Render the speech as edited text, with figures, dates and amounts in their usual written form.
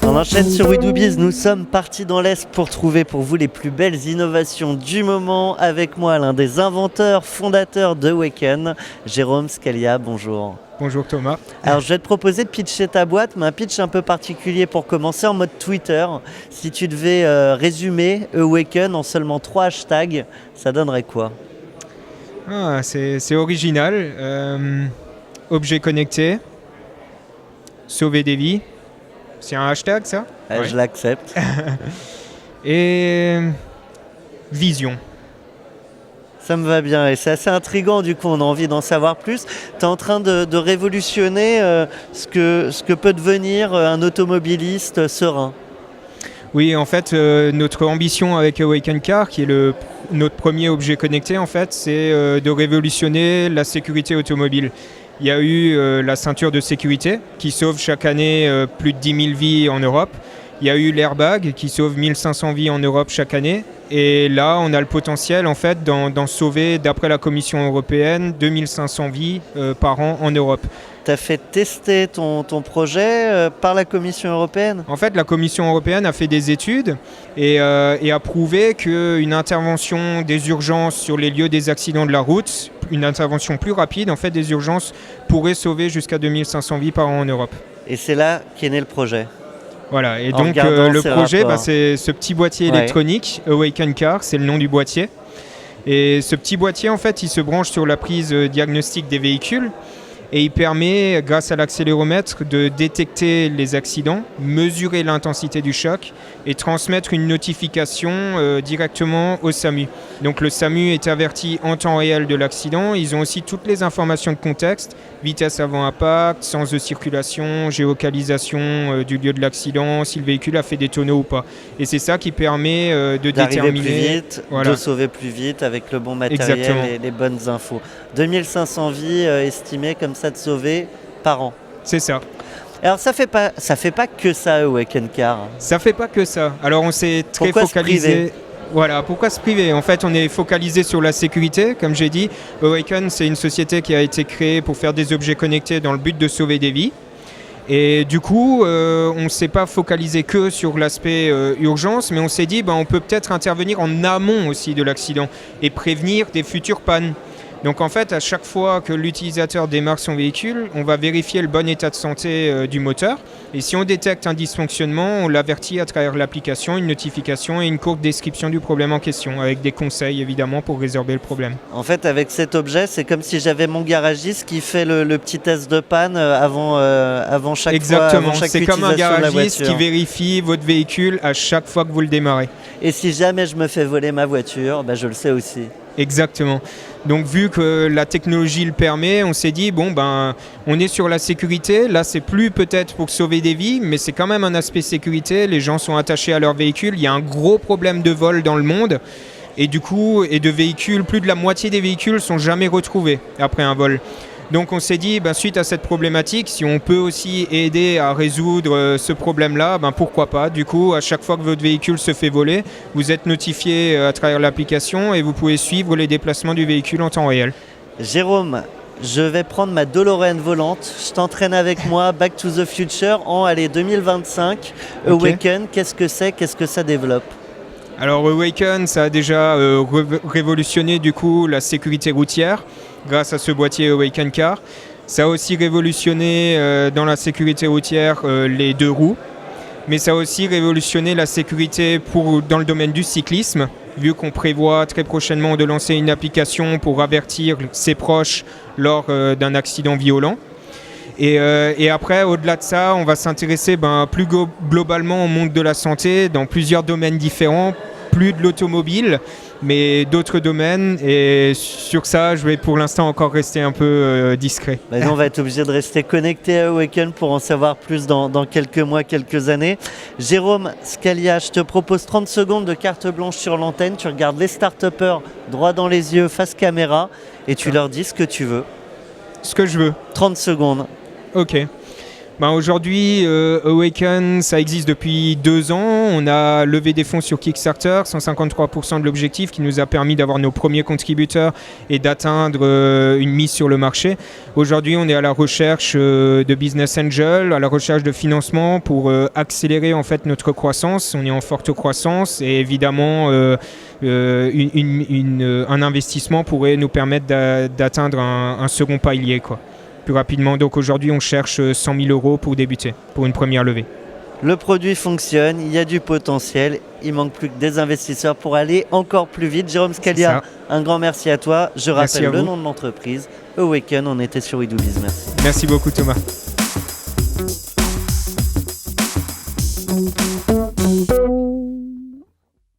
On enchaîne sur We Do Biz, nous sommes partis dans l'Est pour trouver pour vous les plus belles innovations du moment. Avec moi, l'un des inventeurs, fondateurs de Awaken, Jérôme Scalia, bonjour. Bonjour Thomas. Alors je vais te proposer de pitcher ta boîte, mais un pitch un peu particulier pour commencer en mode Twitter. Si tu devais résumer Awaken en seulement 3 hashtags, ça donnerait quoi? C'est original. Objet connecté, sauver des vies. C'est un hashtag ça? Ouais. Je l'accepte. Et vision. Ça me va bien et c'est assez intriguant, du coup on a envie d'en savoir plus. Tu es en train de révolutionner ce que peut devenir un automobiliste serein. Oui, en fait, notre ambition avec Awaken Car, qui est notre premier objet connecté, en fait, c'est de révolutionner la sécurité automobile. Il y a eu la ceinture de sécurité qui sauve chaque année plus de 10 000 vies en Europe. Il y a eu l'airbag qui sauve 1500 vies en Europe chaque année. Et là, on a le potentiel en fait d'en sauver, d'après la Commission européenne, 2500 vies par an en Europe. Tu as fait tester ton projet par la Commission européenne? En fait, la Commission européenne a fait des études et a prouvé qu'une intervention des urgences sur les lieux des accidents de la route, une intervention plus rapide en fait des urgences, pourrait sauver jusqu'à 2500 vies par an en Europe. Et c'est là qu'est né le projet. Voilà, et donc le projet, c'est ce petit boîtier électronique, Awaken Car, c'est le nom du boîtier. Et ce petit boîtier, en fait, il se branche sur la prise diagnostique des véhicules et il permet, grâce à l'accéléromètre, de détecter les accidents, mesurer l'intensité du choc et transmettre une notification directement au SAMU. Donc le SAMU est averti en temps réel de l'accident. Ils ont aussi toutes les informations de contexte, vitesse avant impact, sens de circulation, géolocalisation du lieu de l'accident, si le véhicule a fait des tonneaux ou pas. Et c'est ça qui permet de déterminer... plus vite, de sauver plus vite avec le bon matériel. Exactement. Et les bonnes infos. 2500 vies estimées comme ça de sauver par an. C'est ça. Alors ça fait pas que ça Awaken Car. Ça fait pas que ça. Alors on s'est très focalisé. Voilà, pourquoi se priver? En fait, on est focalisé sur la sécurité, comme j'ai dit. Awaken, c'est une société qui a été créée pour faire des objets connectés dans le but de sauver des vies. Et du coup, on ne s'est pas focalisé que sur l'aspect urgence, mais on s'est dit on peut peut-être intervenir en amont aussi de l'accident et prévenir des futures pannes. Donc en fait, à chaque fois que l'utilisateur démarre son véhicule, on va vérifier le bon état de santé du moteur. Et si on détecte un dysfonctionnement, on l'avertit à travers l'application, une notification et une courte description du problème en question, avec des conseils évidemment pour résorber le problème. En fait, avec cet objet, c'est comme si j'avais mon garagiste qui fait le petit test de panne avant chaque Exactement, fois, c'est comme un garagiste qui vérifie votre véhicule à chaque fois que vous le démarrez. Et si jamais je me fais voler ma voiture, je le sais aussi. Exactement. Donc vu que la technologie le permet, on s'est dit on est sur la sécurité. Là, c'est plus peut-être pour sauver des vies, mais c'est quand même un aspect sécurité. Les gens sont attachés à leur véhicule. Il y a un gros problème de vol dans le monde. Et du coup, de véhicules, plus de la moitié des véhicules sont jamais retrouvés après un vol. Donc on s'est dit, suite à cette problématique, si on peut aussi aider à résoudre ce problème-là, pourquoi pas. Du coup, à chaque fois que votre véhicule se fait voler, vous êtes notifié à travers l'application et vous pouvez suivre les déplacements du véhicule en temps réel. Jérôme, je vais prendre ma DeLorean volante, je t'entraîne avec moi, Back to the Future en 2025. Okay. Awaken, qu'est-ce que ça développe? Alors Awaken, ça a déjà révolutionné du coup la sécurité routière grâce à ce boîtier Awaken Car. Ça a aussi révolutionné dans la sécurité routière les 2 roues, mais ça a aussi révolutionné la sécurité dans le domaine du cyclisme, vu qu'on prévoit très prochainement de lancer une application pour avertir ses proches lors d'un accident violent. Et après, au-delà de ça, on va s'intéresser plus globalement au monde de la santé dans plusieurs domaines différents, plus de l'automobile, mais d'autres domaines. Et sur ça, je vais pour l'instant encore rester un peu discret. On va être obligé de rester connecté à Awaken pour en savoir plus dans quelques mois, quelques années. Jérôme Scalia, je te propose 30 secondes de carte blanche sur l'antenne. Tu regardes les start-upers droit dans les yeux, face caméra, et tu leur dis ce que tu veux. Ce que je veux. 30 secondes. Ok. Aujourd'hui, Awaken, ça existe depuis 2 ans. On a levé des fonds sur Kickstarter, 153% de l'objectif, qui nous a permis d'avoir nos premiers contributeurs et d'atteindre une mise sur le marché. Aujourd'hui, on est à la recherche de business angel, à la recherche de financement pour accélérer en fait notre croissance. On est en forte croissance et évidemment, un investissement pourrait nous permettre d'atteindre un second palier, quoi, plus rapidement. Donc aujourd'hui, on cherche 100 000 € pour débuter, pour une première levée. Le produit fonctionne, il y a du potentiel, il manque plus que des investisseurs pour aller encore plus vite. Jérôme Scalia, un grand merci à toi. Je rappelle le nom de l'entreprise, Awaken, on était sur WeDoBiz. Merci. Merci beaucoup Thomas.